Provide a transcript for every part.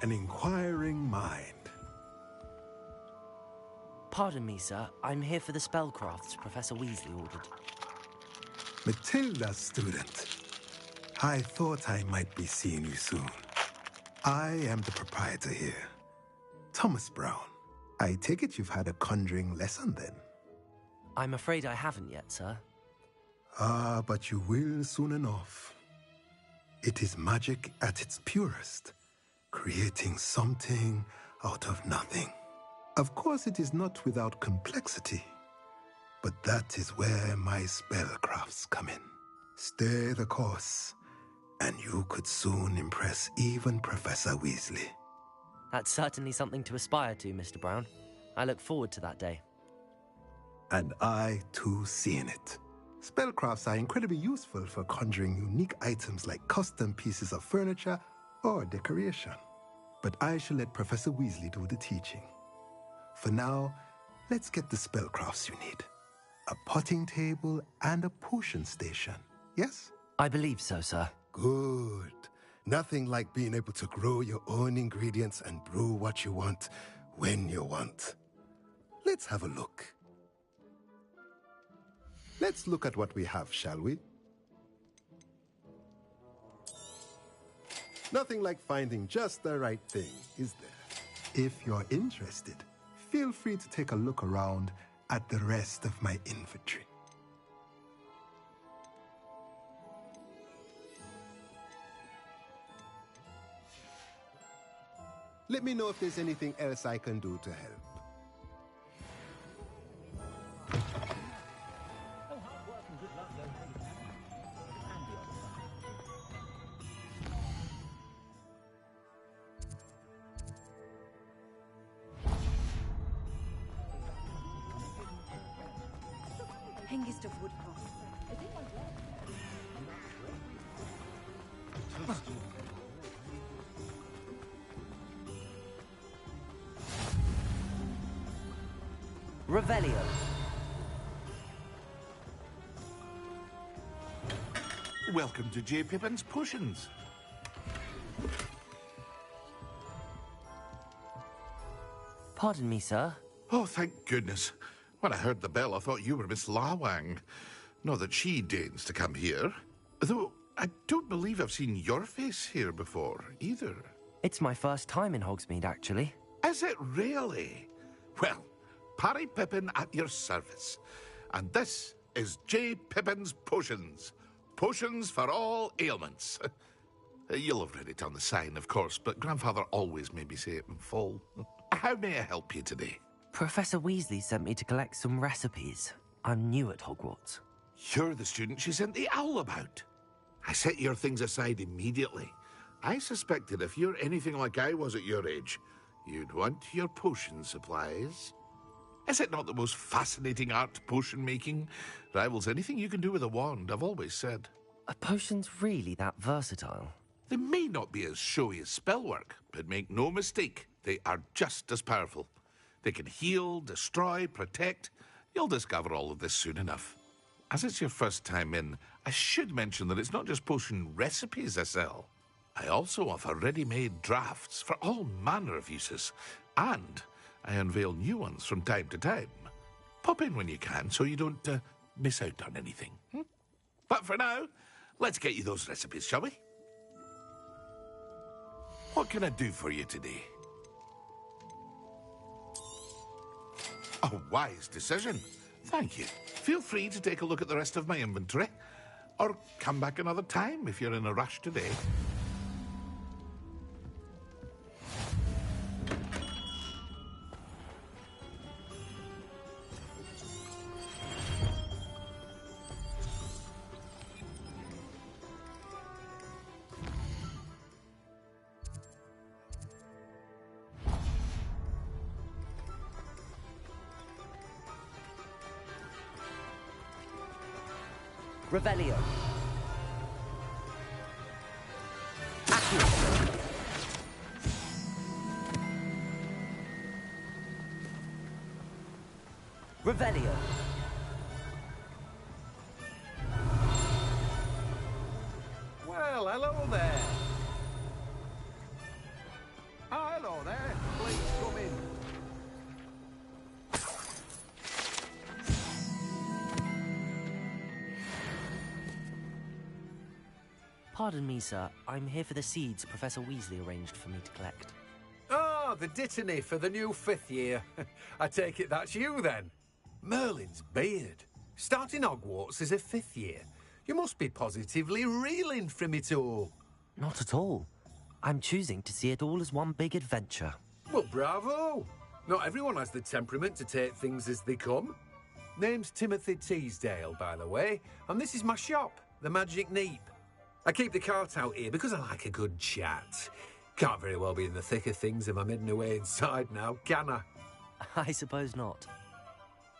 an inquiring mind. Pardon me, sir. I'm here for the spellcrafts Professor Weasley ordered. Matilda's student. I thought I might be seeing you soon. I am the proprietor here, Thomas Brown. I take it you've had a conjuring lesson then? I'm afraid I haven't yet, sir. Ah, but you will soon enough. It is magic at its purest, creating something out of nothing. Of course, it is not without complexity, but that is where my spellcrafts come in. Stay the course, and you could soon impress even Professor Weasley. That's certainly something to aspire to, Mr. Brown. I look forward to that day. And I, too, see in it. Spellcrafts are incredibly useful for conjuring unique items like custom pieces of furniture or decoration. But I shall let Professor Weasley do the teaching. For now, let's get the spellcrafts you need. A potting table and a potion station, yes? I believe so, sir. Good. Nothing like being able to grow your own ingredients and brew what you want when you want. Let's have a look. Let's look at what we have, shall we? Nothing like finding just the right thing, is there? If you're interested, feel free to take a look around at the rest of my inventory. Let me know if there's anything else I can do to help. Hengist of Woodcroft. Revelio. Welcome to J. Pippin's Potions. Pardon me, sir. Oh, thank goodness. When I heard the bell, I thought you were Miss Lawang. Not that she deigns to come here. Though I don't believe I've seen your face here before, either. It's my first time in Hogsmeade, actually. Is it really? Well, Parry Pippin at your service. And this is J. Pippin's Potions. Potions for all ailments. You'll have read it on the sign, of course, but Grandfather always made me say it in full. How may I help you today? Professor Weasley sent me to collect some recipes. I'm new at Hogwarts. You're the student she sent the owl about. I set your things aside immediately. I suspected if you're anything like I was at your age, you'd want your potion supplies. Is it not the most fascinating art, potion making? Rivals anything you can do with a wand, I've always said. Are potions really that versatile? They may not be as showy as spellwork, but make no mistake, they are just as powerful. They can heal, destroy, protect. You'll discover all of this soon enough. As it's your first time in, I should mention that it's not just potion recipes I sell. I also offer ready-made drafts for all manner of uses, and I unveil new ones from time to time. Pop in when you can so you don't miss out on anything. But for now, let's get you those recipes, shall we? What can I do for you today? A wise decision. Thank you. Feel free to take a look at the rest of my inventory, or come back another time if you're in a rush today. Revelio. Revelio. Well, hello there. Pardon me, sir. I'm here for the seeds Professor Weasley arranged for me to collect. Ah, the dittany for the new 5th year. I take it that's you, then. Merlin's beard. Starting Hogwarts as a 5th year. You must be positively reeling from it all. Not at all. I'm choosing to see it all as one big adventure. Well, bravo. Not everyone has the temperament to take things as they come. Name's Timothy Teasdale, by the way, and this is my shop, the Magic Neep. I keep the cart out here because I like a good chat. Can't very well be in the thick of things if I'm hidden away inside now, can I? I suppose not.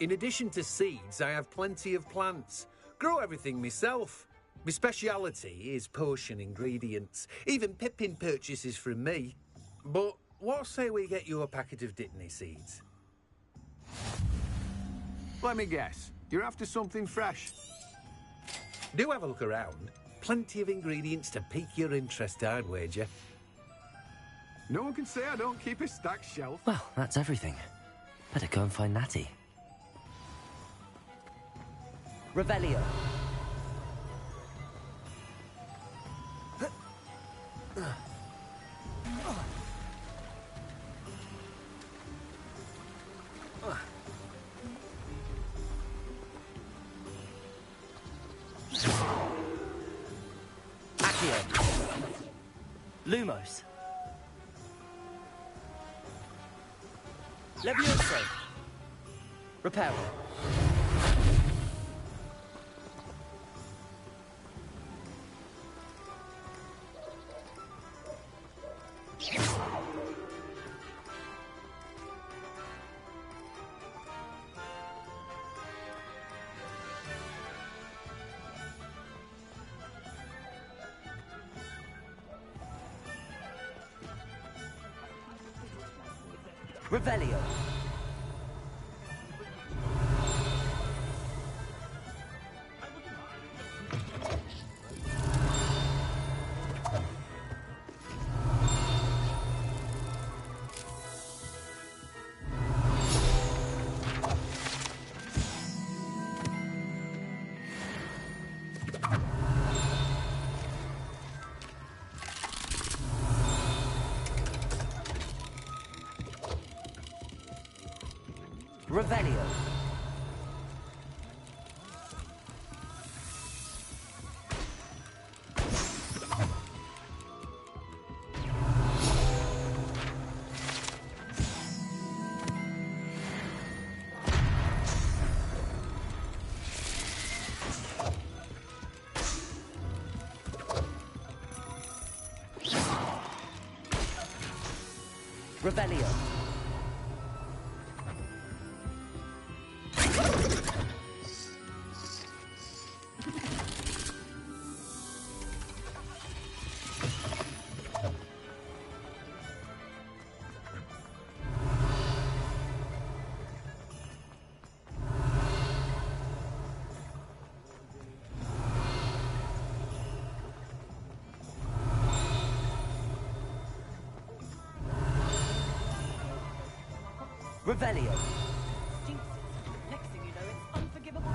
In addition to seeds, I have plenty of plants. Grow everything myself. My speciality is potion ingredients. Even Pippin purchases from me. But what say we get you a packet of Dittany seeds? Let me guess. You're after something fresh. Do have a look around. Plenty of ingredients to pique your interest, I'd wager. No one can say I don't keep a stacked shelf. Well, that's everything. Better go and find Natty. Revelio. Accio. Lumos. Levioso. Reparo. Revelio. Revelio. Revelio. Revelio. Next thing you know, it's unforgivable.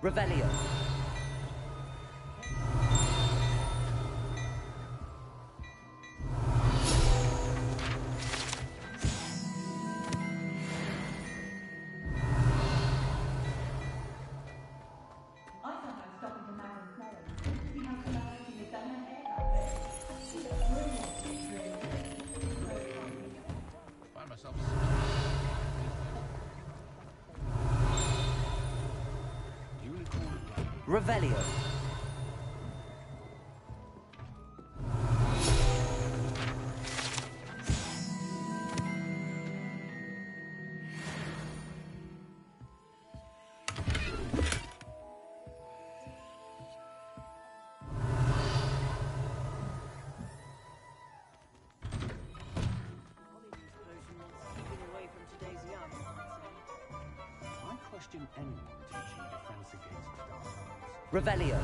Revelio. Find myself. Revelio. I question anyone teaching defense against dark Revelio.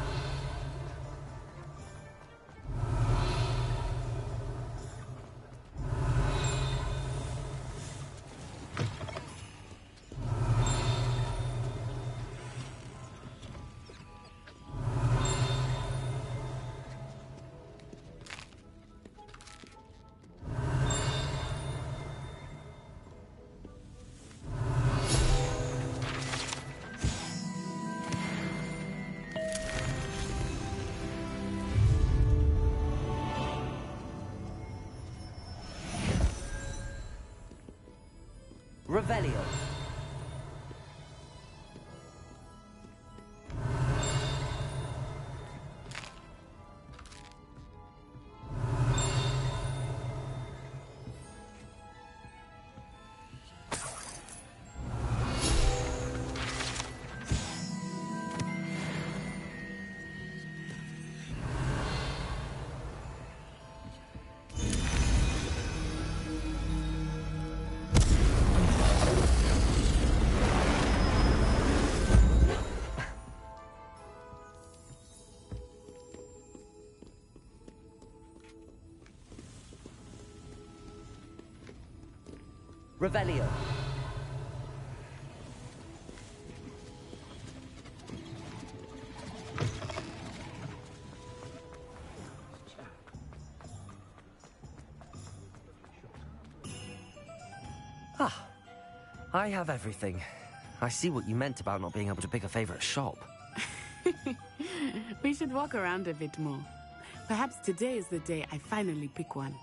Revelio. Revelio. Ah, I have everything. I see what you meant about not being able to pick a favorite shop. We should walk around a bit more. Perhaps today is the day I finally pick one.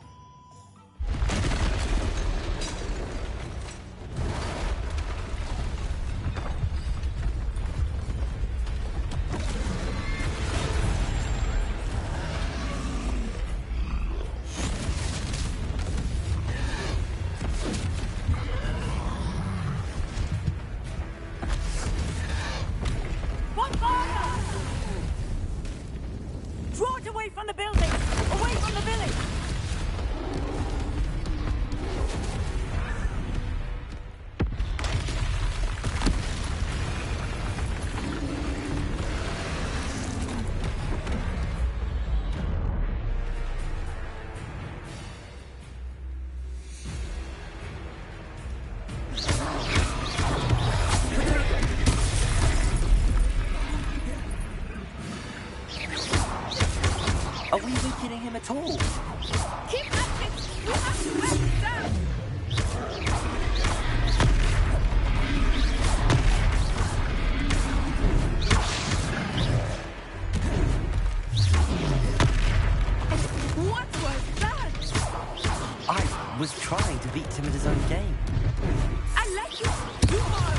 Draw it away from the building! Away from the village! Are we weakening him at all? Keep at it! We have to wear it down! What was that? I was trying to beat him at his own game. I like it! You are!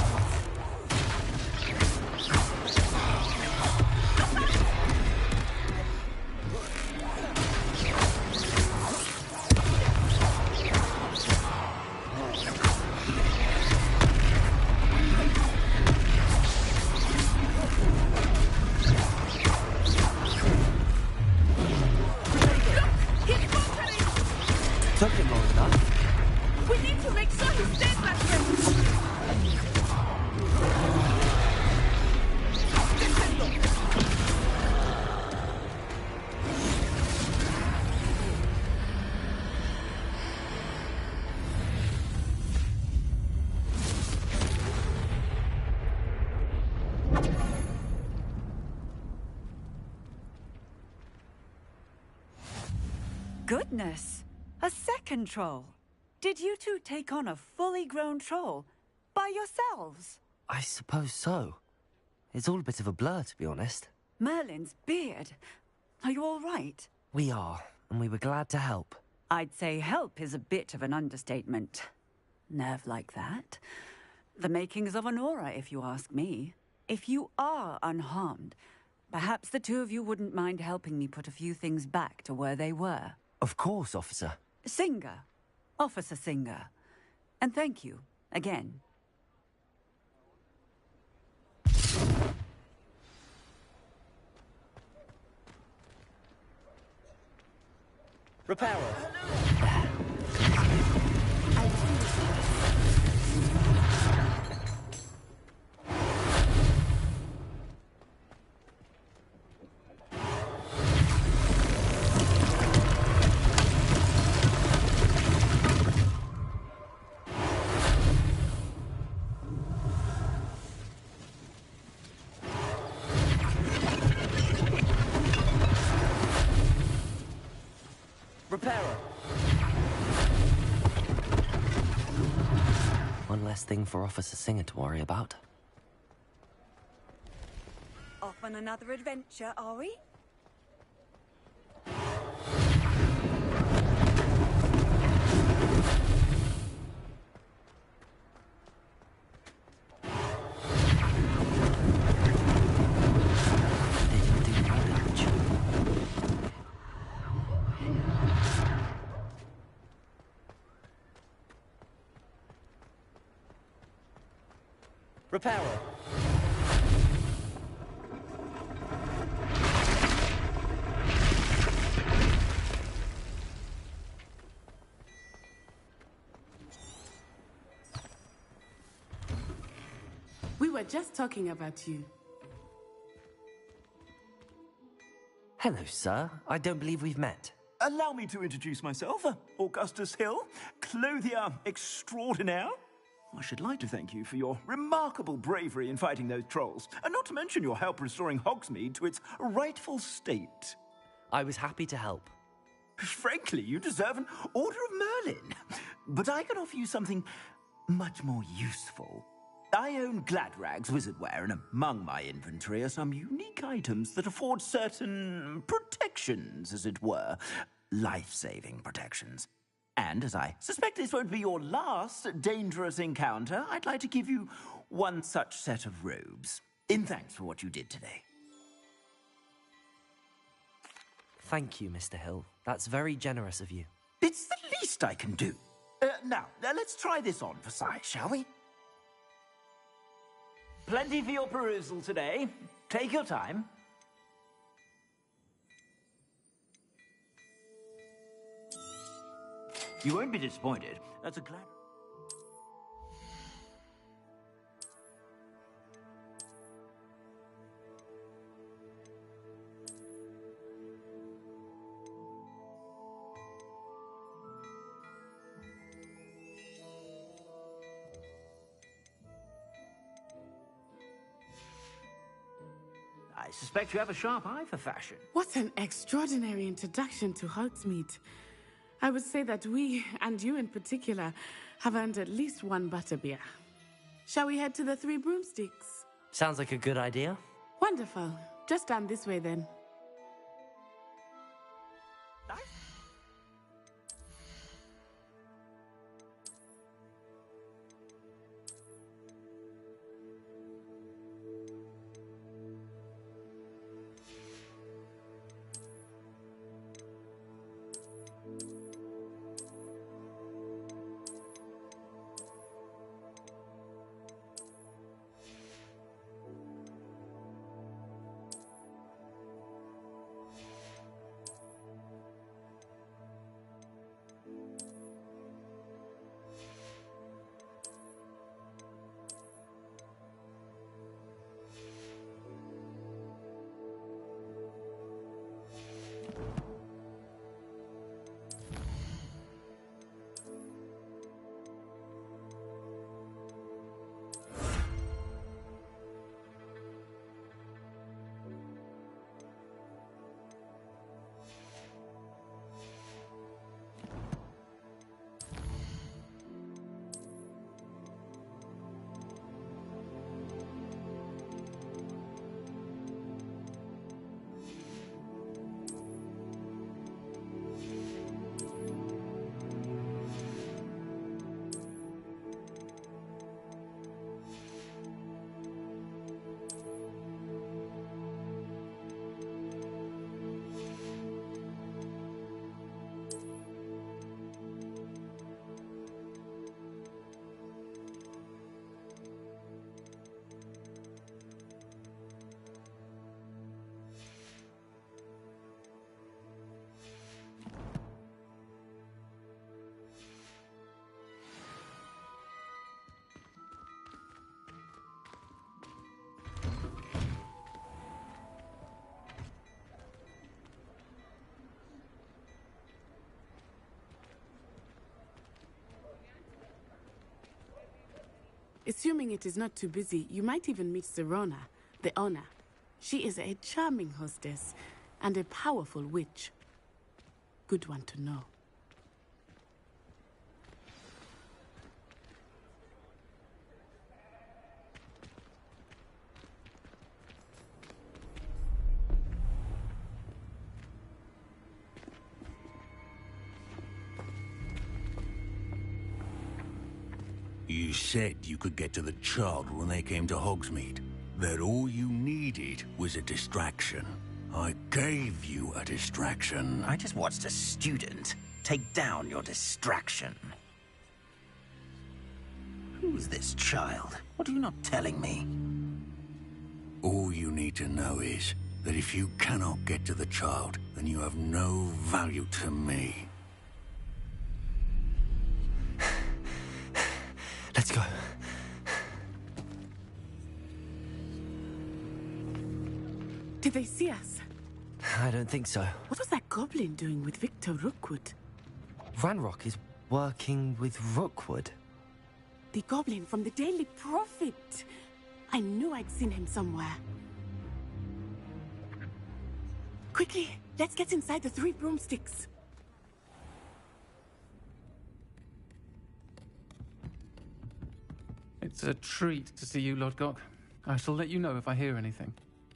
Took him long enough. We need to make sure he stays that way! Goodness! A second troll! Did you two take on a fully grown troll? By yourselves? I suppose so. It's all a bit of a blur, to be honest. Merlin's beard. Are you all right? We are, and we were glad to help. I'd say help is a bit of an understatement. Nerve like that. The makings of an aura, if you ask me. If you are unharmed, perhaps the two of you wouldn't mind helping me put a few things back to where they were. Of course, officer. Singer. Officer Singer. And thank you, again. Reparo. less thing for Officer Singer to worry about. Off on another adventure, are we? They didn't do no damage. Repairer. We were just talking about you. Hello, sir. I don't believe we've met. Allow me to introduce myself, Augustus Hill, clothier extraordinaire. I should like to thank you for your remarkable bravery in fighting those trolls, and not to mention your help restoring Hogsmeade to its rightful state. I was happy to help. Frankly, you deserve an Order of Merlin. But I can offer you something much more useful. I own Gladrag's wizardware, and among my inventory are some unique items that afford certain protections, as it were. Life-saving protections. And as I suspect this won't be your last dangerous encounter, I'd like to give you one such set of robes, in thanks for what you did today. Thank you, Mr. Hill. That's very generous of you. It's the least I can do. Now, let's try this on for size, shall we? Plenty for your perusal today. Take your time. You won't be disappointed. That's a glad... I suspect you have a sharp eye for fashion. What an extraordinary introduction to Hogsmeade. I would say that we, and you in particular, have earned at least one butterbeer. Shall we head to the Three Broomsticks? Sounds like a good idea. Wonderful. Just down this way then. Assuming it is not too busy, you might even meet Serona, the owner. She is a charming hostess and a powerful witch. Good one to know. said you could get to the child when they came to Hogsmeade. That all you needed was a distraction. I gave you a distraction. I just watched a student take down your distraction. Who's this child? What are you not telling me? All you need to know is that if you cannot get to the child, then you have no value to me. Let's go. Did they see us? I don't think so. What was that goblin doing with Victor Rookwood? Ranrock is working with Rookwood. The goblin from the Daily Prophet. I knew I'd seen him somewhere. Quickly, let's get inside the 3 broomsticks. It's a treat to see you, Lodgok. I shall let you know if I hear anything.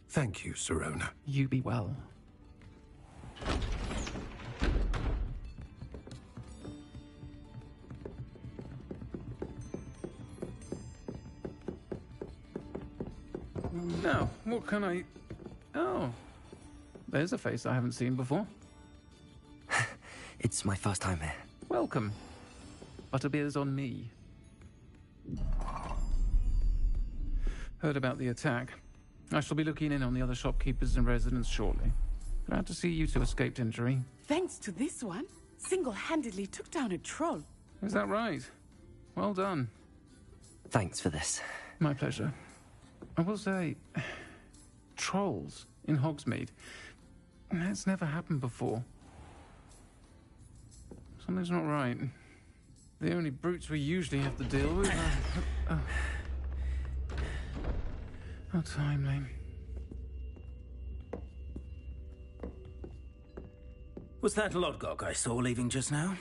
Thank you, Sirona. You be well. Now, what can I... Oh. There's a face I haven't seen before. It's my first time here. Welcome. Butterbeer's on me. Heard about the attack. I shall be looking in on the other shopkeepers and residents shortly. Glad to see you two escaped injury. Thanks to this one, single-handedly took down a troll. Is that right? Well done. Thanks for this. My pleasure. I will say, trolls in Hogsmeade. That's never happened before. Something's not right. The only brutes we usually have to deal with are... How timely. Was that Lodgok I saw leaving just now?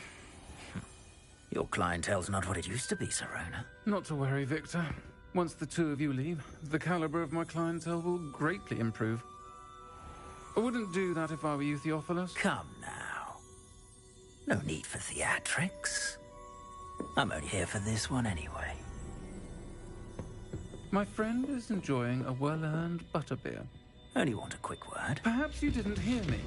Your clientele's not what it used to be, Sirona. Not to worry, Victor. Once the two of you leave, the caliber of my clientele will greatly improve. I wouldn't do that if I were you, Theophilus. Come now. No need for theatrics. I'm only here for this one anyway. My friend is enjoying a well-earned butterbeer. Only want a quick word. Perhaps you didn't hear me.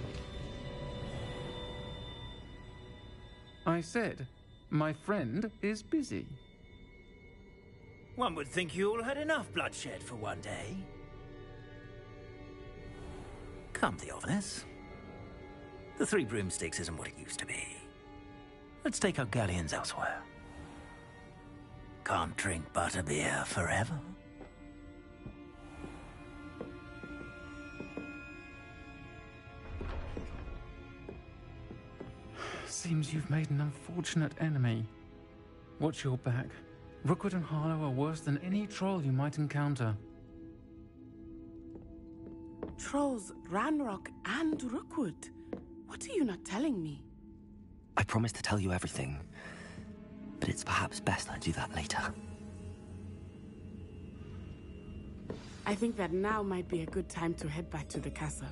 I said, my friend is busy. One would think you all had enough bloodshed for one day. Come, Theophilus. The 3 broomsticks isn't what it used to be. Let's take our galleons elsewhere. Can't drink butterbeer forever. Seems you've made an unfortunate enemy. Watch your back. Rookwood and Harlow are worse than any troll you might encounter. Trolls, Ranrock, and Rookwood. What are you not telling me? I promised to tell you everything, but it's perhaps best I do that later. I think that now might be a good time to head back to the castle.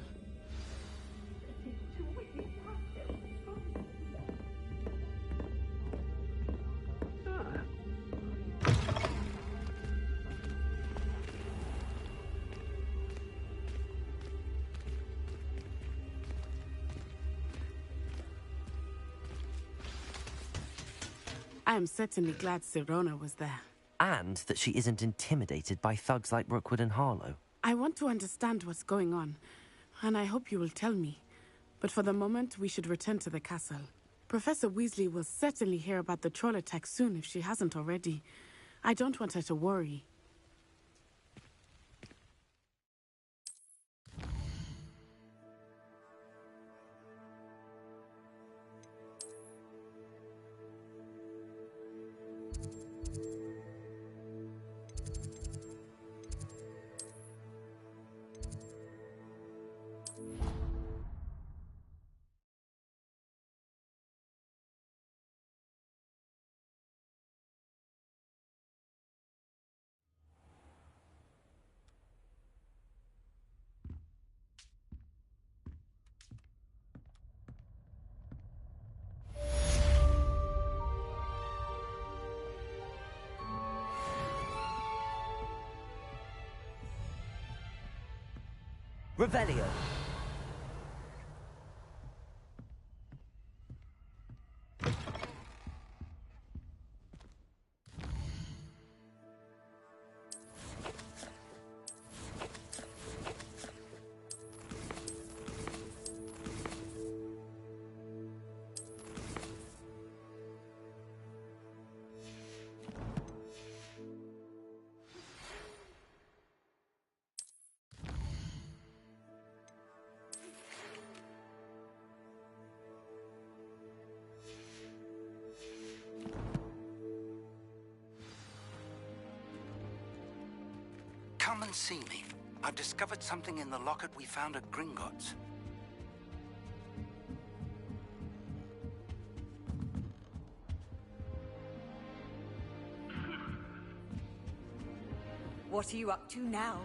I am certainly glad Sirona was there. And that she isn't intimidated by thugs like Rookwood and Harlow. I want to understand what's going on, and I hope you will tell me. But for the moment, we should return to the castle. Professor Weasley will certainly hear about the troll attack soon if she hasn't already. I don't want her to worry. Revelio. Come and see me. I've discovered something in the locket we found at Gringotts. What are you up to now?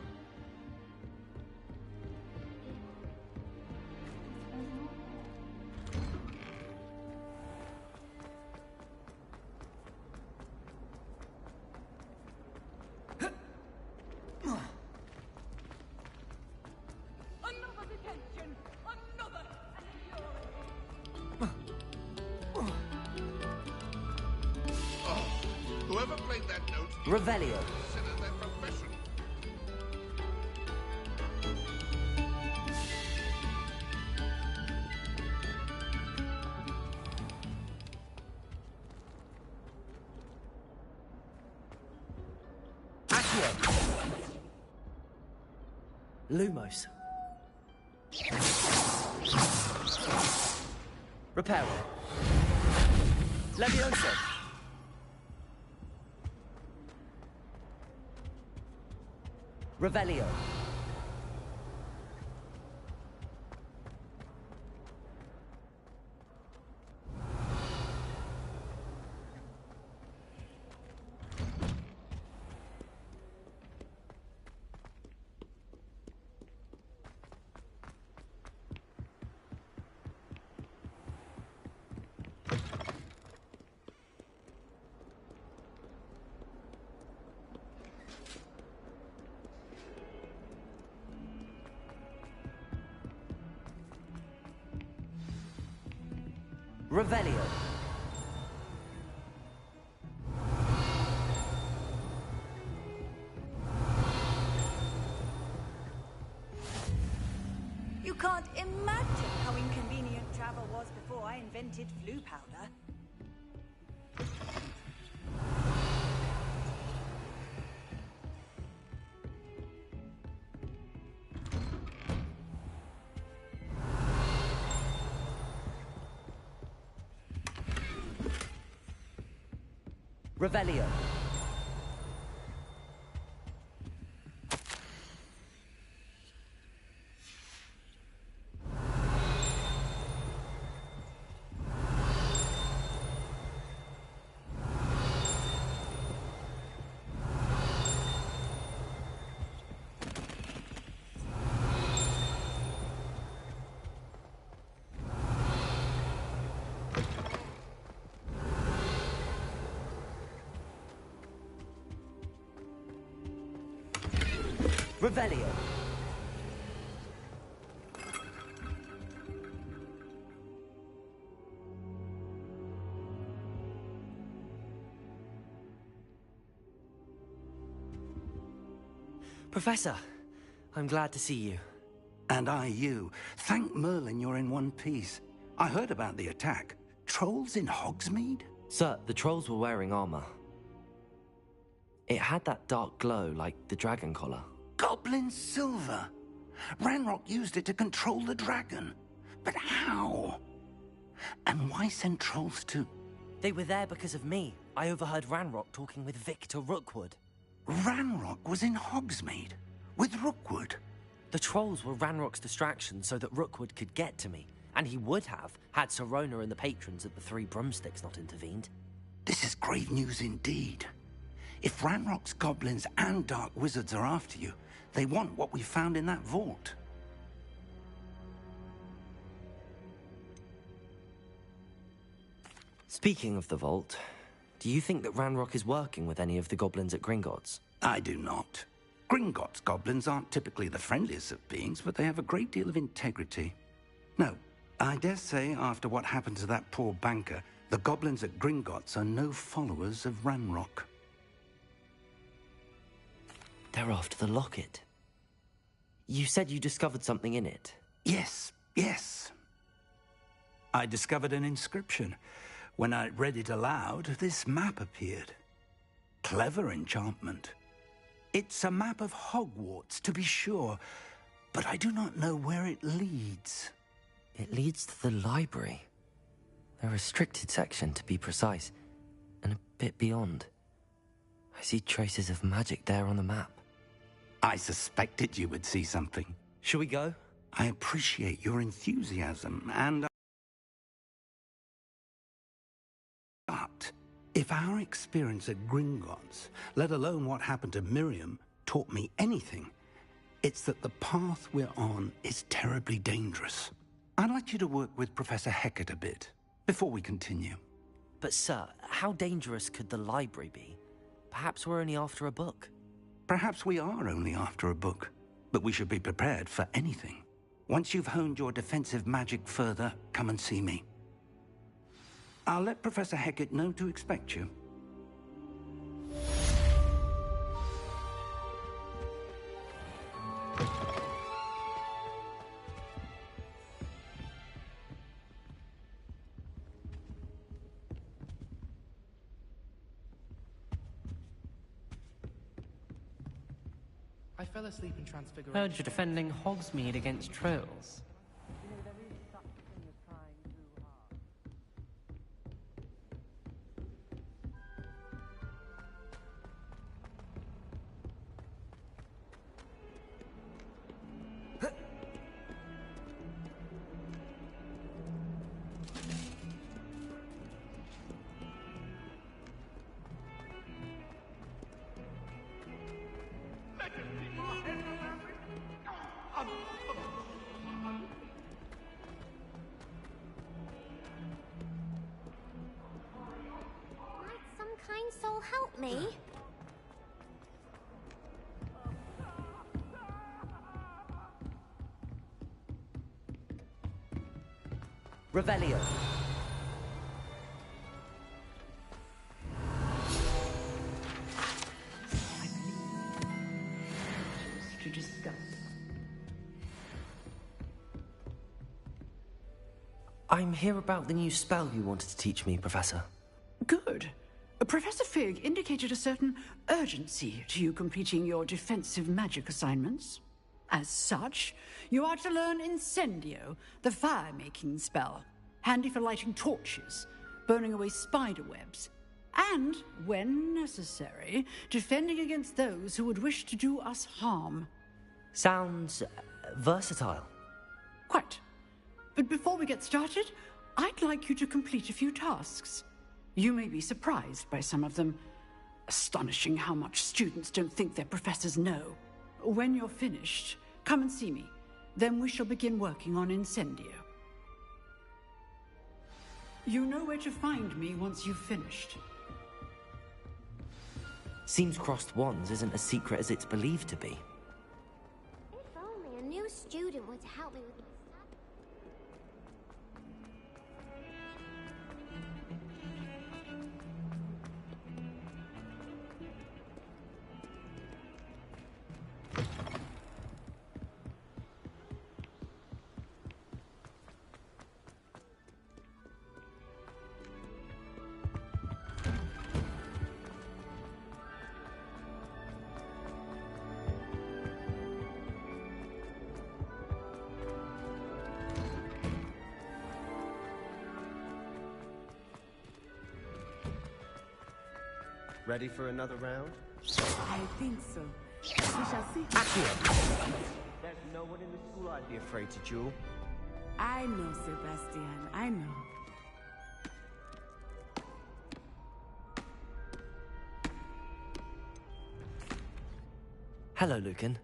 Whoever played that note... Revelio. ...consider their profession. Accio. Lumos. Reparo. Levioso. Revelio. Revelio. You can't imagine how inconvenient travel was before I invented flu powder. Revelio. Revelio. Professor, I'm glad to see you. And I you. Thank Merlin you're in one piece. I heard about the attack. Trolls in Hogsmeade? Sir, the trolls were wearing armor. It had that dark glow like the dragon collar. Goblin silver. Ranrock used it to control the dragon. But how? And why send trolls to... They were there because of me. I overheard Ranrock talking with Victor Rookwood. Ranrock was in Hogsmeade? With Rookwood? The trolls were Ranrock's distraction so that Rookwood could get to me. And he would have, had Sirona and the patrons at the Three Broomsticks not intervened. This is grave news indeed. If Ranrock's goblins and dark wizards are after you, they want what we found in that vault. Speaking of the vault, do you think that Ranrock is working with any of the goblins at Gringotts? I do not. Gringotts goblins aren't typically the friendliest of beings, but they have a great deal of integrity. No, I dare say after what happened to that poor banker, the goblins at Gringotts are no followers of Ranrock. They're after the locket. You said you discovered something in it. Yes. I discovered an inscription. When I read it aloud, this map appeared. Clever enchantment. It's a map of Hogwarts, to be sure, but I do not know where it leads. It leads to the library. A restricted section, to be precise, and a bit beyond. I see traces of magic there on the map. I suspected you would see something. Shall we go? I appreciate your enthusiasm, and... But if our experience at Gringotts, let alone what happened to Miriam, taught me anything, it's that the path we're on is terribly dangerous. I'd like you to work with Professor Hecat a bit, before we continue. But sir, how dangerous could the library be? Perhaps we're only after a book. Perhaps we are only after a book, but we should be prepared for anything. Once you've honed your defensive magic further, come and see me. I'll let Professor Hecat know to expect you. I fell asleep in Transfiguration. Heard you're defending Hogsmeade against trolls. Kind soul help me? Revelio. To discuss. I'm here about the new spell you wanted to teach me, Professor. Good. Professor Fig indicated a certain urgency to you completing your defensive magic assignments. As such, you are to learn Incendio, the fire-making spell, handy for lighting torches, burning away spider webs, and, when necessary, defending against those who would wish to do us harm. Sounds versatile. Quite. But before we get started, I'd like you to complete a few tasks. You may be surprised by some of them. Astonishing how much students don't think their professors know. When you're finished, come and see me. Then we shall begin working on Incendio. You know where to find me once you've finished. Seems crossed wands isn't as secret as it's believed to be. If only a new student were to help me with my studies. Ready for another round? I think so. We shall see. Accio! There's no one in the school I'd be afraid to duel. I know, Sebastian. I know. Hello, Lucan.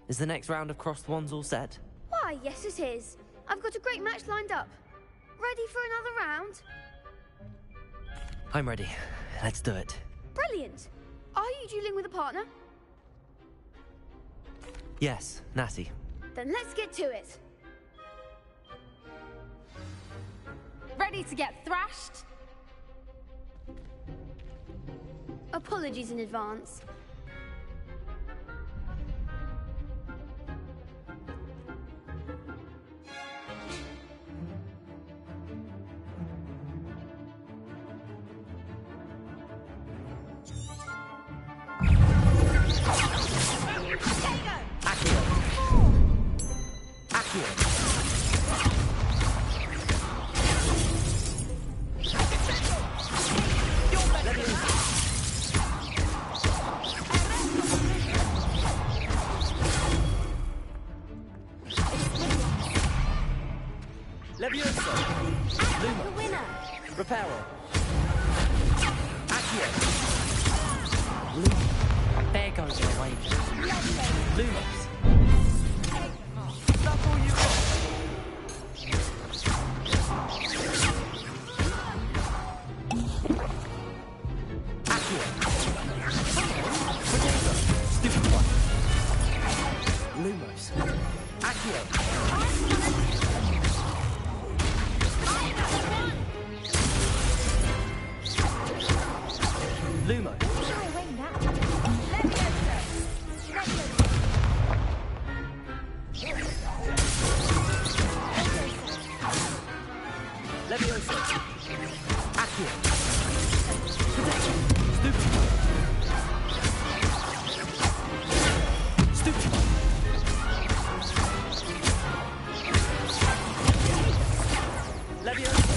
Is the next round of crossed wands all set? Why, yes it is. I've got a great match lined up. Ready for another round? I'm ready. Let's do it. Brilliant. Are you dueling with a partner? Yes, Natty. Then let's get to it. Ready to get thrashed? Apologies in advance. Levioso! Luma! The winner! Reparo! Accio! Luma! There goes my wages. Lumos! That's all you got! Accio! Potato! Stupid one! Lumos! Accio! Lumo. Levioso. Accio. Potato. Stupid. Stupid. Levioso.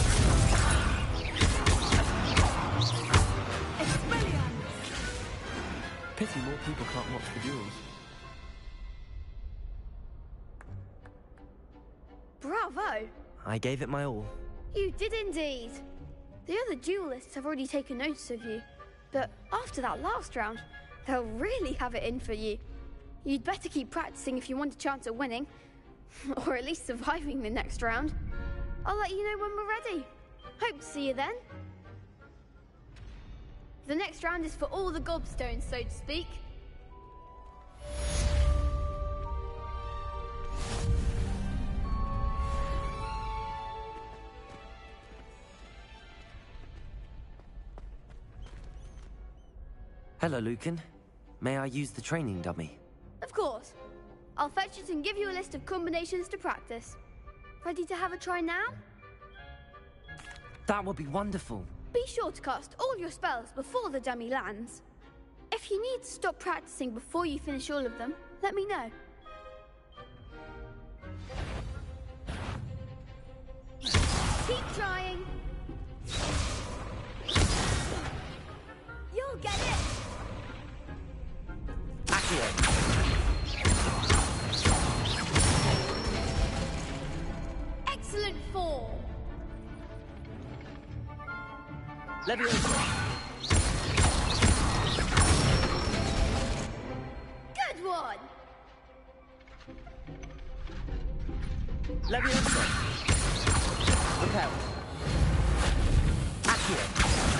Pity more people can't watch the duels. Bravo! I gave it my all. You did indeed. The other duelists have already taken notice of you, but after that last round, they'll really have it in for you. You'd better keep practicing if you want a chance at winning, or at least surviving the next round. I'll let you know when we're ready. Hope to see you then. The next round is for all the gobstones, so to speak. Hello, Lucan. May I use the training dummy? Of course. I'll fetch it and give you a list of combinations to practice. Ready to have a try now? That would be wonderful. Be sure to cast all your spells before the dummy lands. If you need to stop practicing before you finish all of them, let me know. Keep trying. You'll get it. Accio. Excellent form. Levioso. Good one. Levioso. Repel. Accio.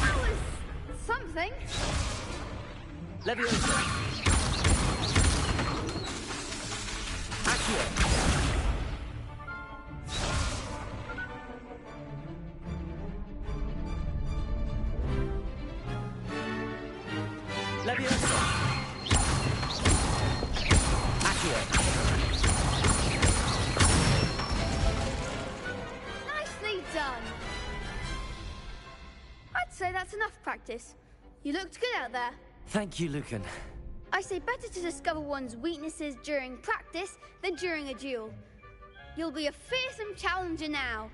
That was something. Levioso. Accio. Levioso. Accio. Nicely done. I'd say that's enough practice. You looked good out there. Thank you, Lucan. I say better to discover one's weaknesses during practice than during a duel. You'll be a fearsome challenger now.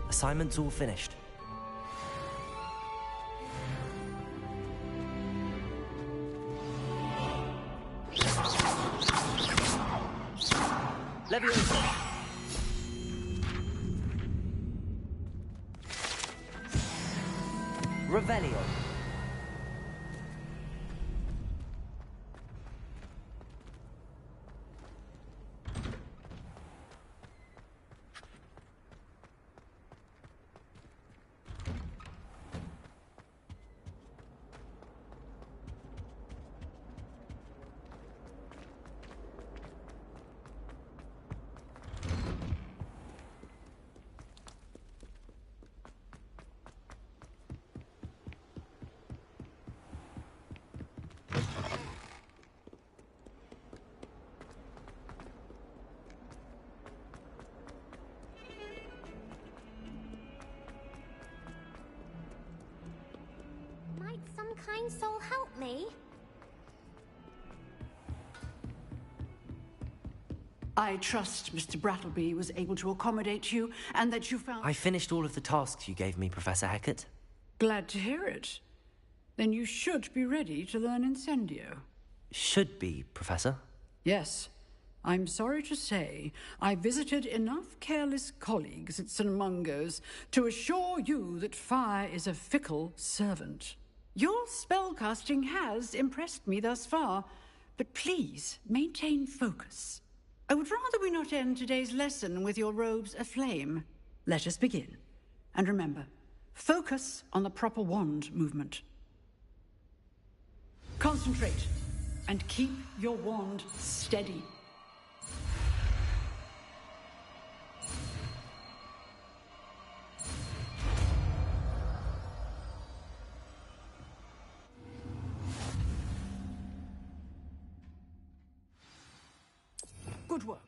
Assignment's all finished. Levioso. Revelio. green soul help me? I trust Mr. Brattleby was able to accommodate you, and that you found... I finished all of the tasks you gave me, Professor Hecat. Glad to hear it. Then you should be ready to learn Incendio. Should be, Professor. Yes. I'm sorry to say, I visited enough careless colleagues at St. Mungo's to assure you that fire is a fickle servant. Your spellcasting has impressed me thus far, but please maintain focus. I would rather we not end today's lesson with your robes aflame. Let us begin. And remember, focus on the proper wand movement. Concentrate, and keep your wand steady. Good work.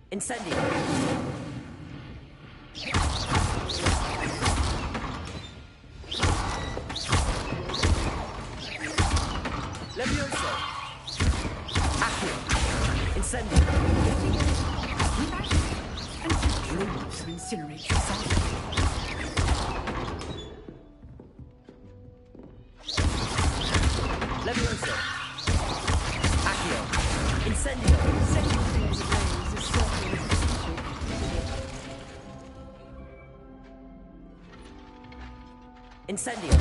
Incendio! Levioso! Accio! Incendio! Flames to incinerate yourself. Levioso! Accio! Incendio! Setting things ablaze is certainly strategic. Incendio!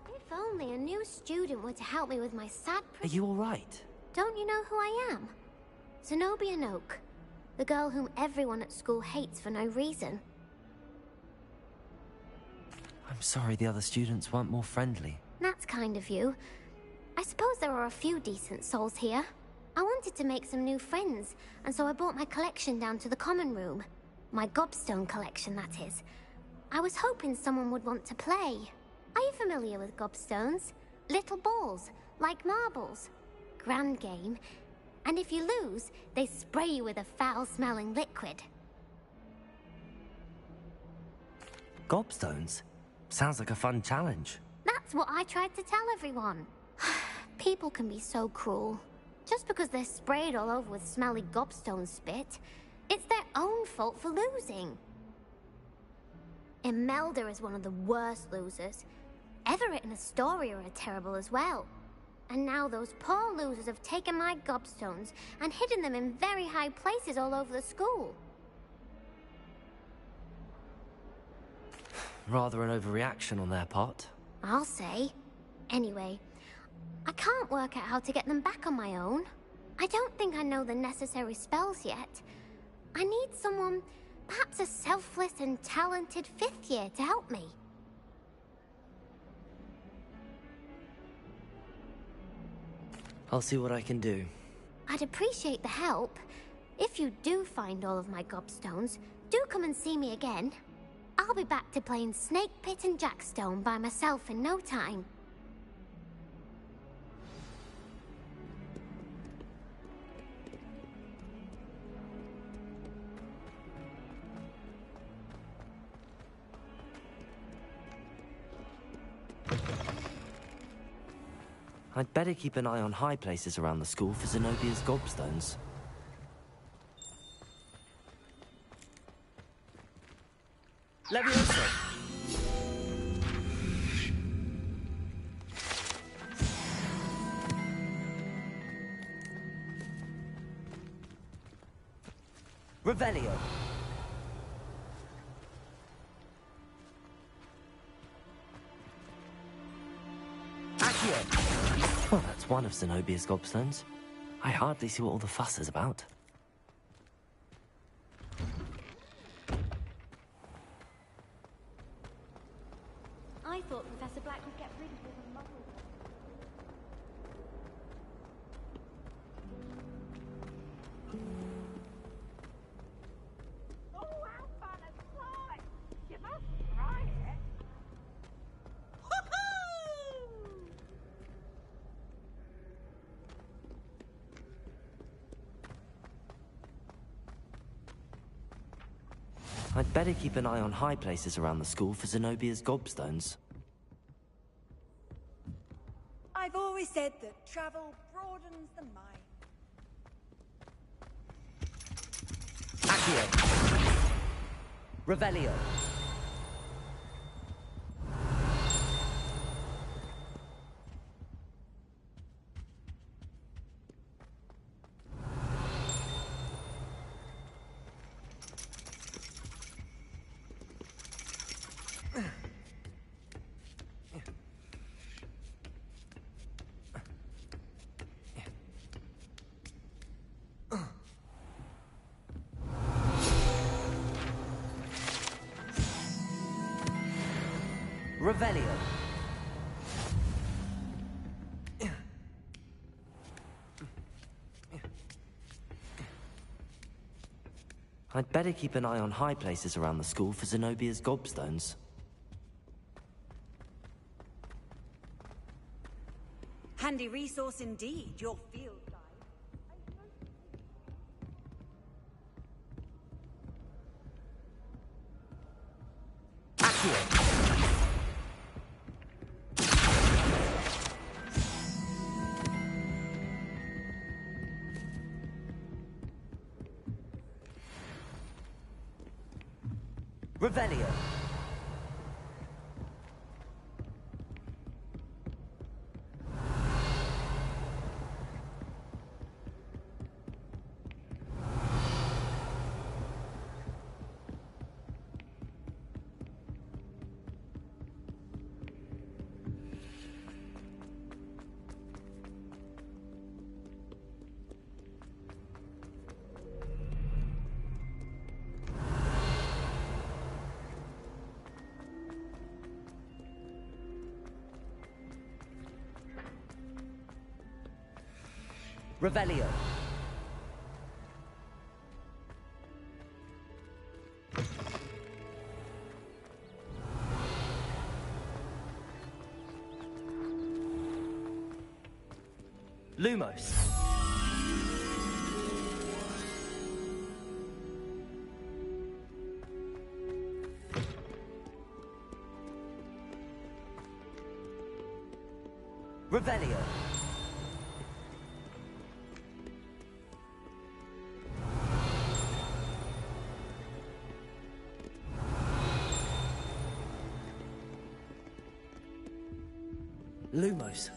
If only a new student were to help me with my sad... Are you all right? Don't you know who I am? Zenobia Noak, the girl whom everyone at school hates for no reason. I'm sorry the other students weren't more friendly. That's kind of you. I suppose there are a few decent souls here. I wanted to make some new friends, and so I brought my collection down to the common room. My gobstone collection, that is. I was hoping someone would want to play. Are you familiar with gobstones? Little balls, like marbles. Grand game. And if you lose, they spray you with a foul-smelling liquid. Gobstones? Sounds like a fun challenge. That's what I tried to tell everyone. People can be so cruel. Just because they're sprayed all over with smelly gobstone spit, it's their own fault for losing. Imelda is one of the worst losers. Everett and Astoria are terrible as well. And now those poor losers have taken my gobstones and hidden them in very high places all over the school. Rather an overreaction on their part. I'll say. Anyway, I can't work out how to get them back on my own. I don't think I know the necessary spells yet. I need someone, perhaps a selfless and talented 5th year to help me. I'll see what I can do. I'd appreciate the help. If you do find all of my gobstones, do come and see me again. I'll be back to playing Snake Pit and Jackstone by myself in no time. I'd better keep an eye on high places around the school for Zenobia's gobstones. Levioso! Revelio. Accio. Well, that's one of Zenobia's gobstones. I hardly see what all the fuss is about. I thought Professor Black would get rid of all the muggles. Oh, how fun a slide! You must try it. I'd better keep an eye on high places around the school for Zenobia's gobstones. I've always said that travel broadens the mind. Accio. Revelio. Revelio. I'd better keep an eye on high places around the school for Zenobia's gobstones. Handy resource indeed, your field guide. Revelio. Revelio. Lumos. Revelio. Lumos.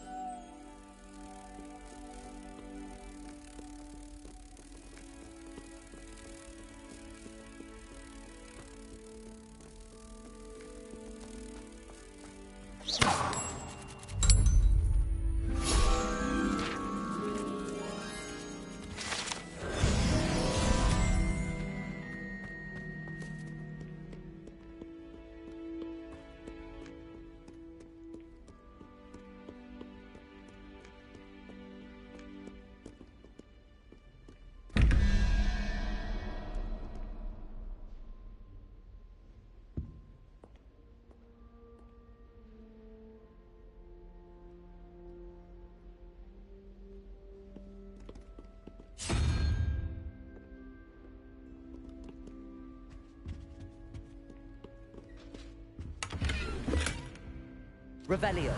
Revelio.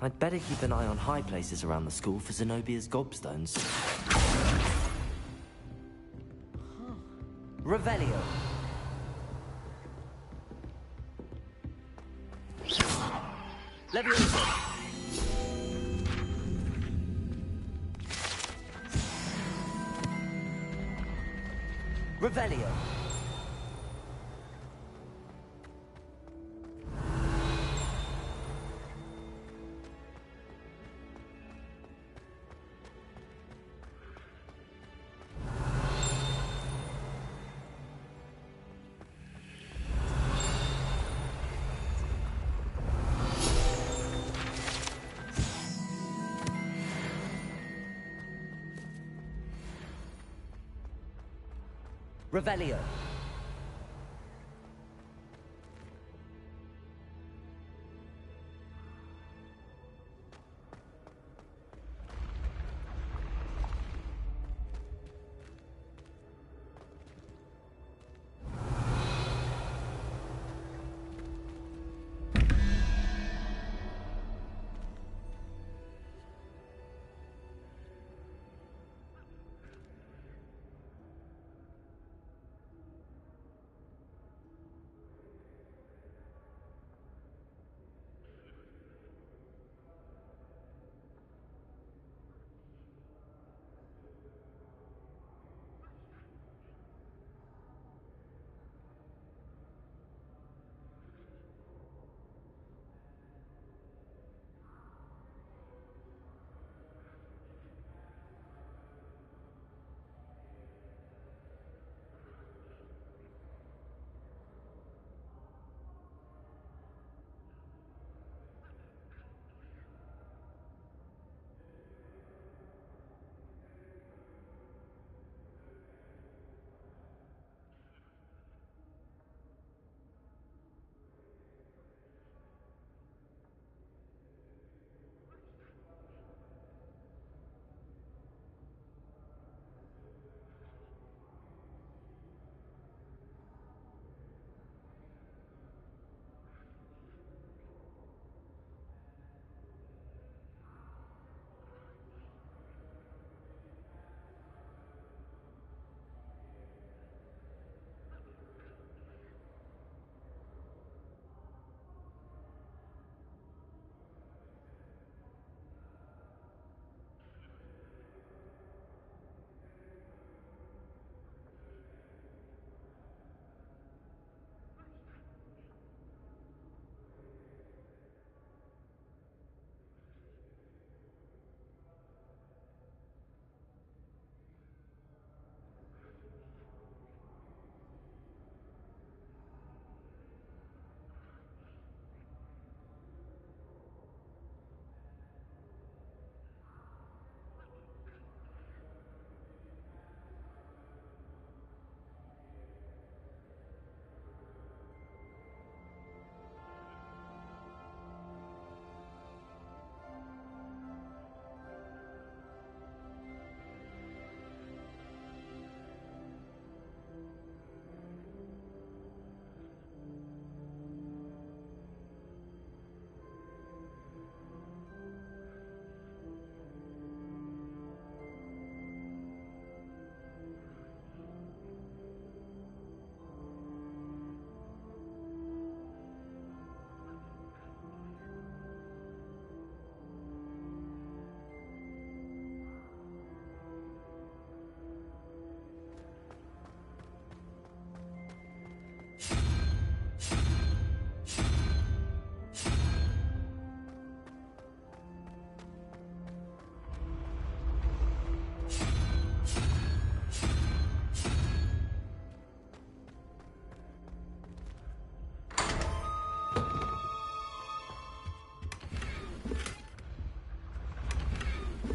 I'd better keep an eye on high places around the school for Zenobia's gobstones. Revelio. Leviosa. Revelio. Revelio.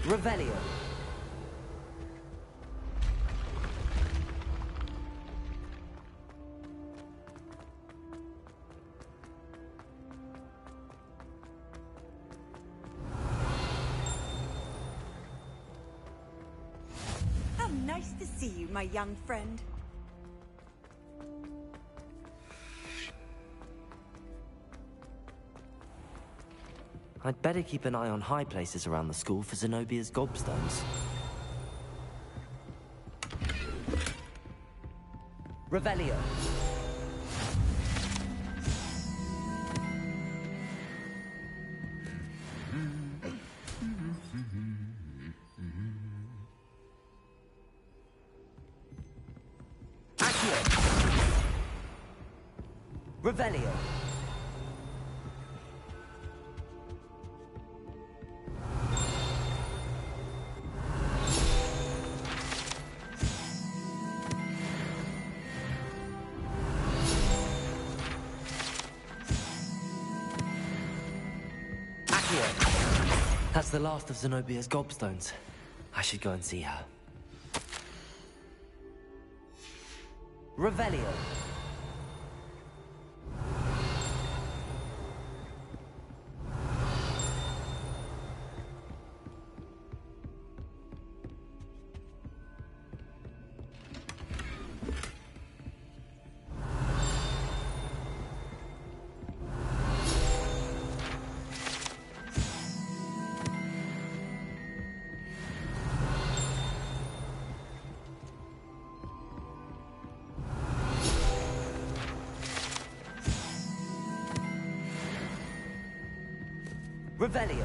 Revelio. How nice to see you, my young friend. I'd better keep an eye on high places around the school for Zenobia's gobstones. Revelio. Revelio. That's the last of Zenobia's gobstones. I should go and see her. Revelio. Revelio.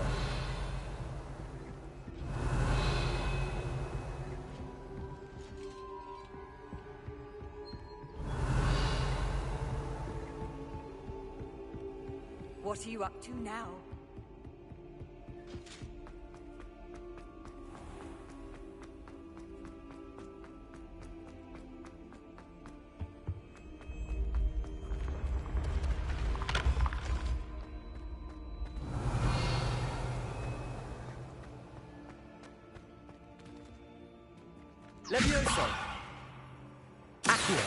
What are you up to now? Levioso. Accio.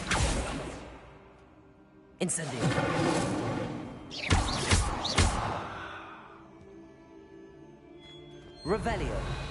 Incendio. Revelio.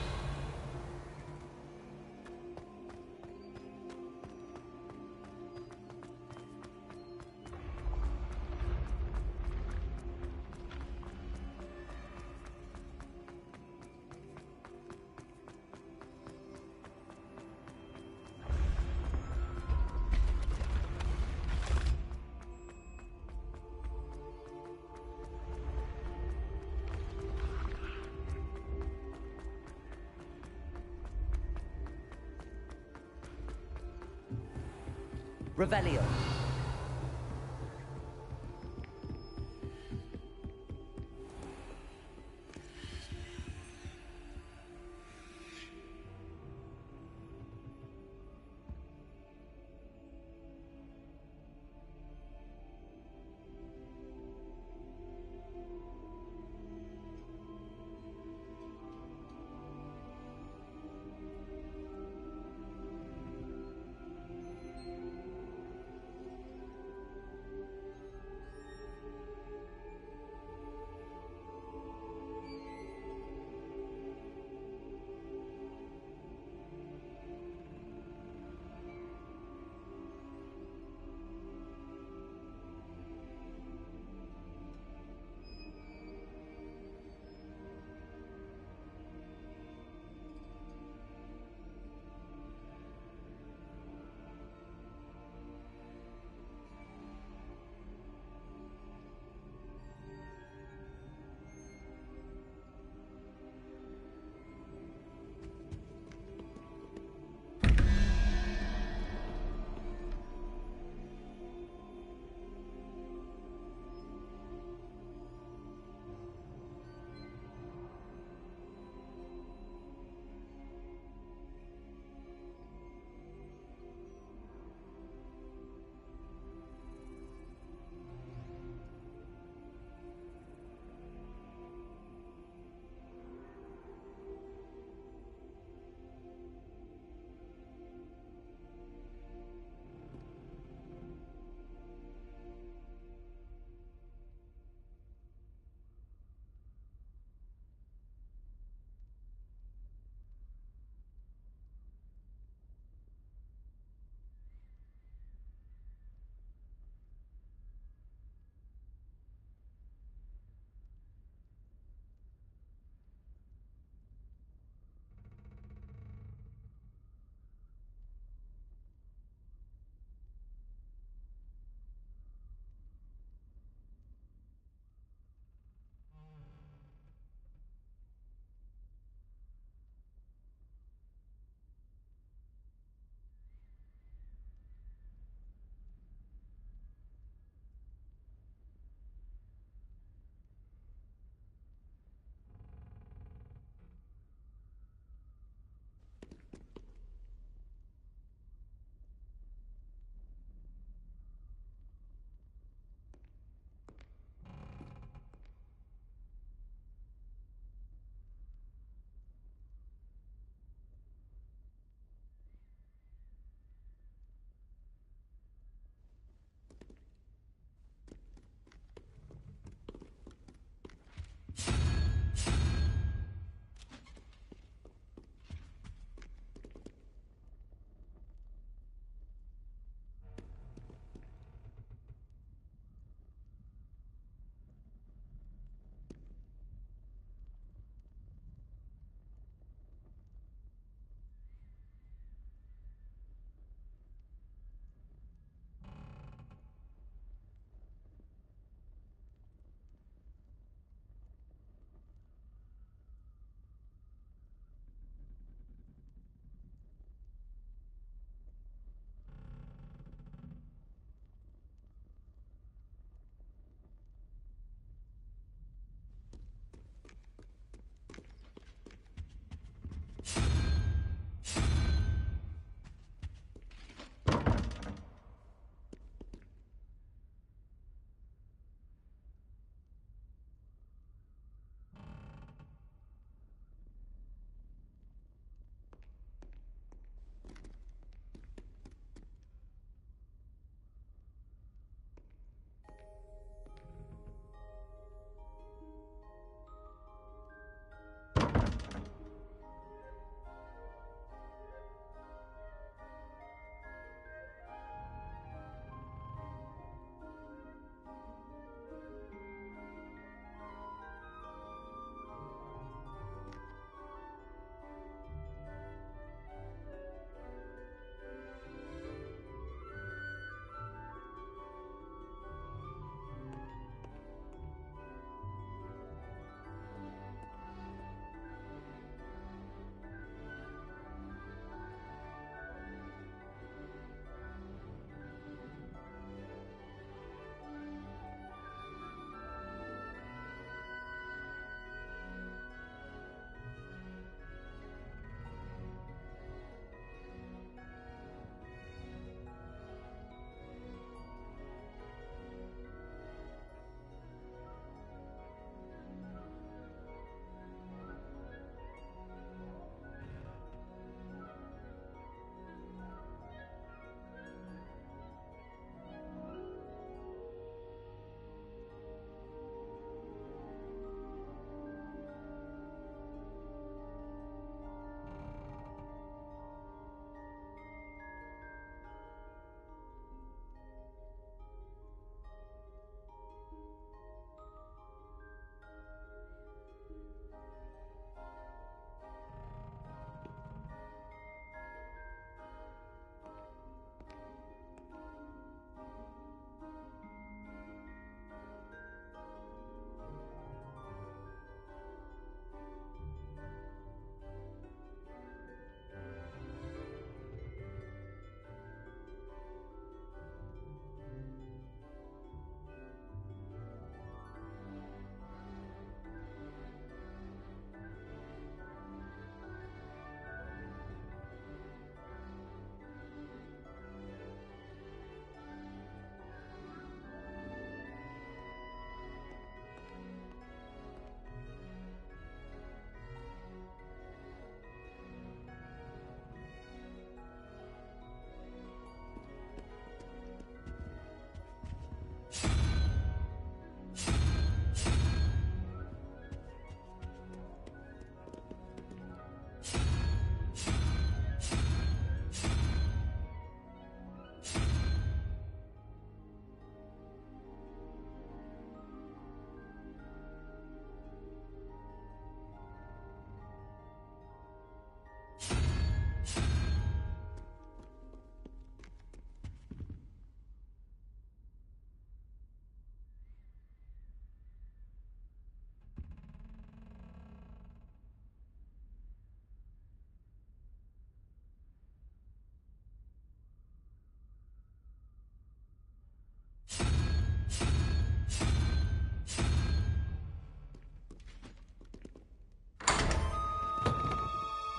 Revelio.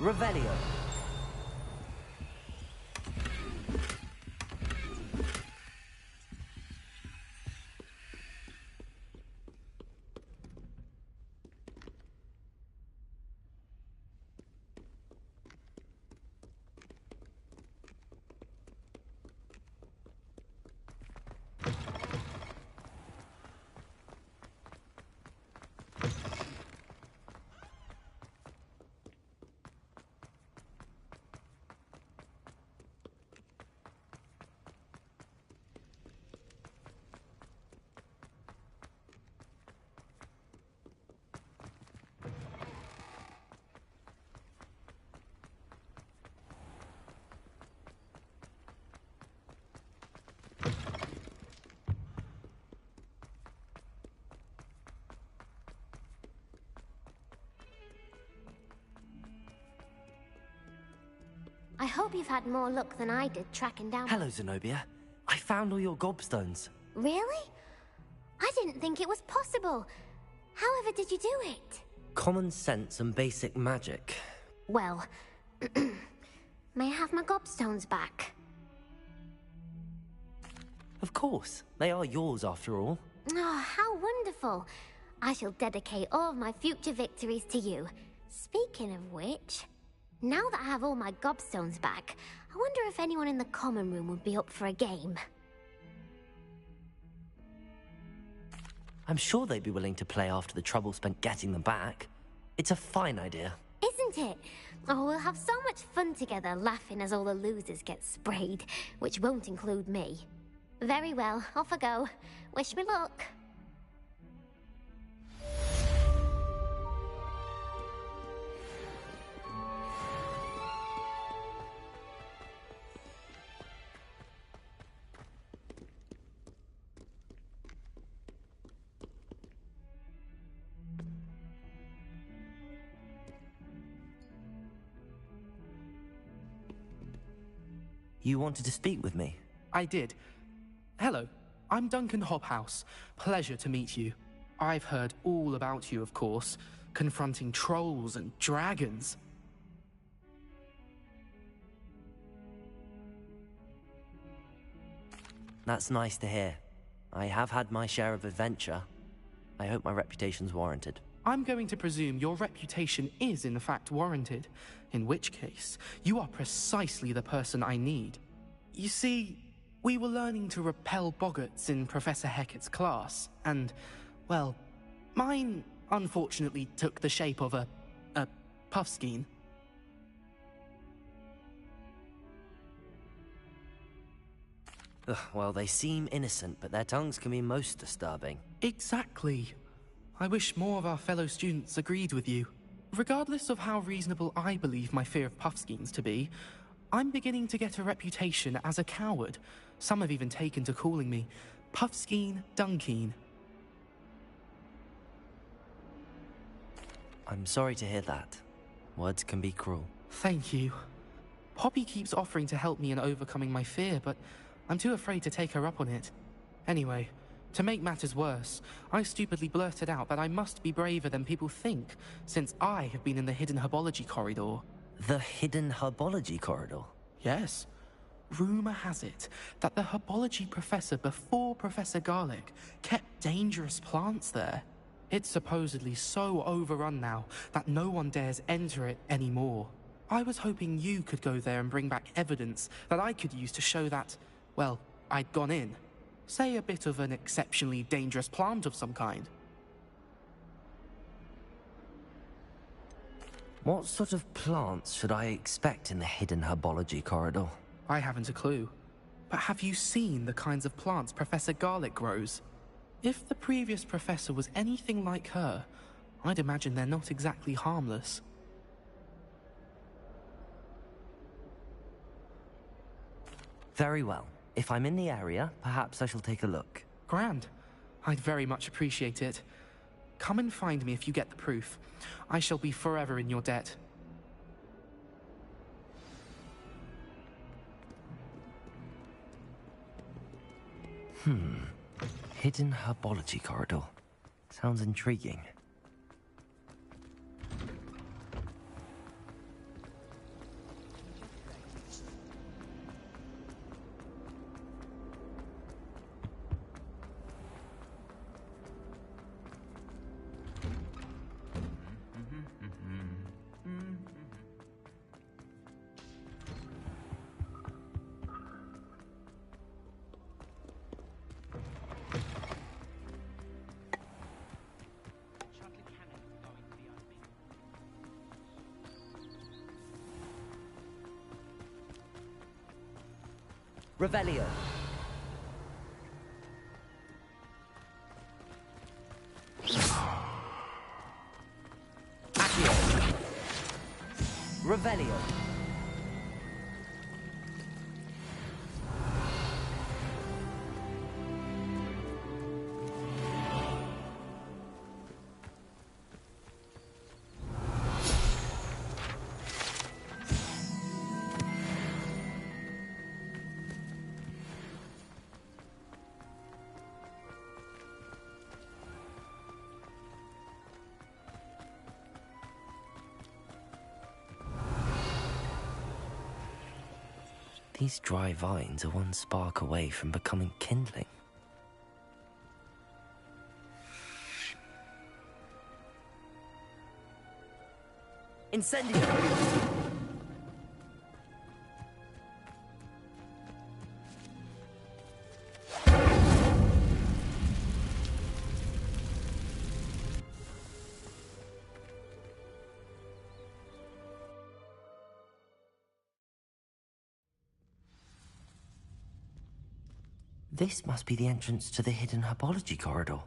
Revelio. I hope you've had more luck than I did tracking down... Hello, Zenobia. I found all your gobstones. Really? I didn't think it was possible. However did you do it? Common sense and basic magic. Well, may I have my gobstones back? Of course. They are yours, after all. Oh, how wonderful. I shall dedicate all of my future victories to you. Speaking of which, now that I have all my gobstones back, I wonder if anyone in the common room would be up for a game. I'm sure they'd be willing to play after the trouble spent getting them back. It's a fine idea. Isn't it? Oh, we'll have so much fun together, laughing as all the losers get sprayed, which won't include me. Very well, off I go. Wish me luck. You wanted to speak with me? I did. Hello, I'm Duncan Hobhouse. Pleasure to meet you. I've heard all about you, of course, confronting trolls and dragons. That's nice to hear. I have had my share of adventure. I hope my reputation's warranted. I'm going to presume your reputation is in fact warranted, in which case, you are precisely the person I need. You see, we were learning to repel boggarts in Professor Hecat's class, and, well, mine unfortunately took the shape of a puffskein. Ugh, well, they seem innocent, but their tongues can be most disturbing. Exactly. I wish more of our fellow students agreed with you. Regardless of how reasonable I believe my fear of puffskeins to be, I'm beginning to get a reputation as a coward. Some have even taken to calling me Puffskeen Dunkeen. I'm sorry to hear that. Words can be cruel. Thank you. Poppy keeps offering to help me in overcoming my fear, but I'm too afraid to take her up on it. Anyway, to make matters worse, I stupidly blurted out that I must be braver than people think, since I have been in the hidden herbology corridor. The hidden herbology corridor? Yes. Rumor has it that the herbology professor before Professor Garlic kept dangerous plants there. It's supposedly so overrun now that no one dares enter it anymore. I was hoping you could go there and bring back evidence that I could use to show that, well, I'd gone in. Say a bit of an exceptionally dangerous plant of some kind. What sort of plants should I expect in the hidden herbology corridor? I haven't a clue. But have you seen the kinds of plants Professor Garlic grows? If the previous professor was anything like her, I'd imagine they're not exactly harmless. Very well. If I'm in the area, perhaps I shall take a look. Grand. I'd very much appreciate it. Come and find me if you get the proof. I shall be forever in your debt. Hidden herbology corridor. Sounds intriguing. Revelio. Accio. Revelio. These dry vines are one spark away from becoming kindling. Incendio! This must be the entrance to the hidden herbology corridor.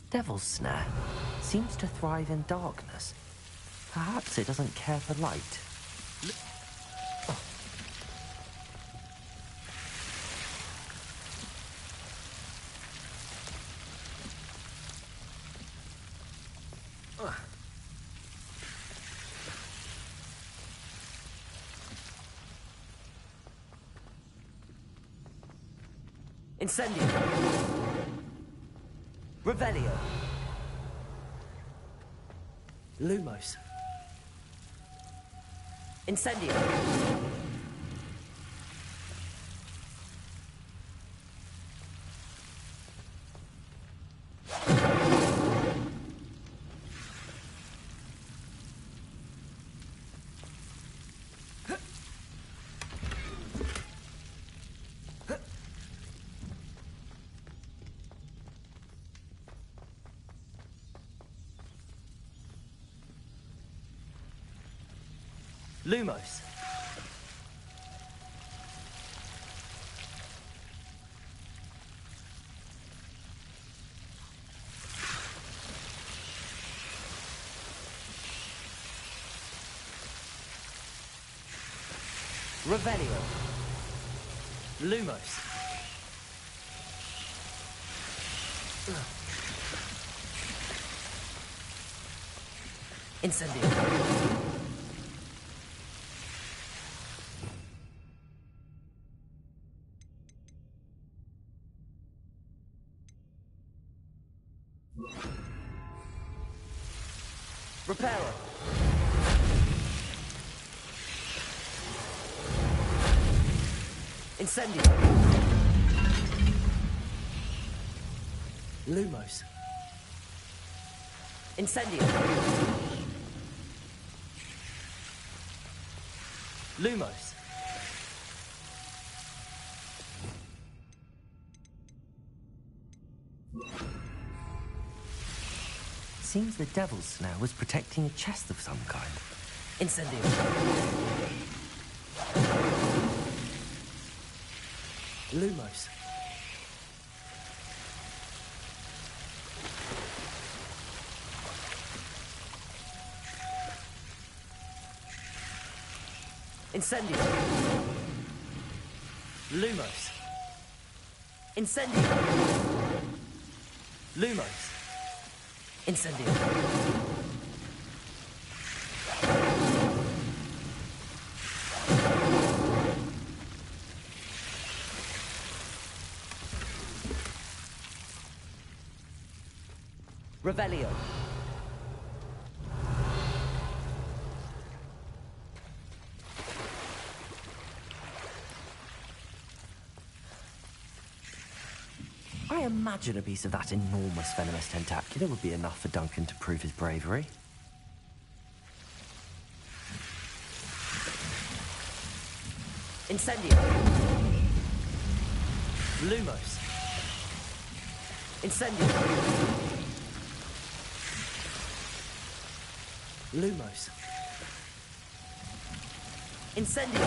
Devil's Snare seems to thrive in darkness. Perhaps it doesn't care for light. Incendio. Revelio. Lumos. Incendio. Lumos. Revelio. Lumos. Incendio. Reparo. Incendio. Lumos. Incendio. Lumos. Seems the Devil's Snare was protecting a chest of some kind. Incendio. Lumos. Incendio. Lumos. Incendio. Lumos. Incendio. Revelio. I imagine a piece of that enormous venomous tentacular would be enough for Duncan to prove his bravery. Incendio. Lumos. Incendio. Lumos. Incendio.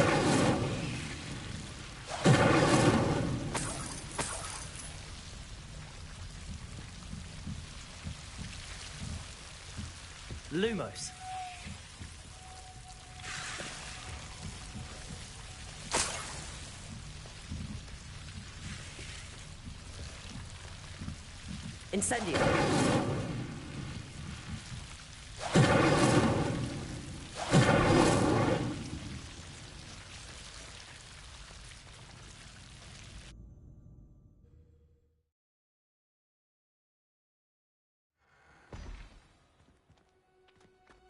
Lumos. Incendio.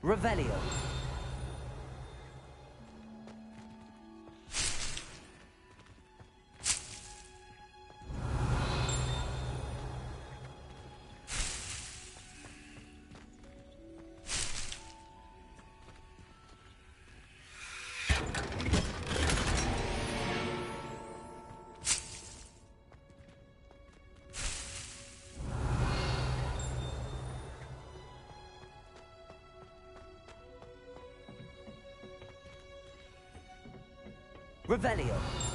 Revelio. Revelio.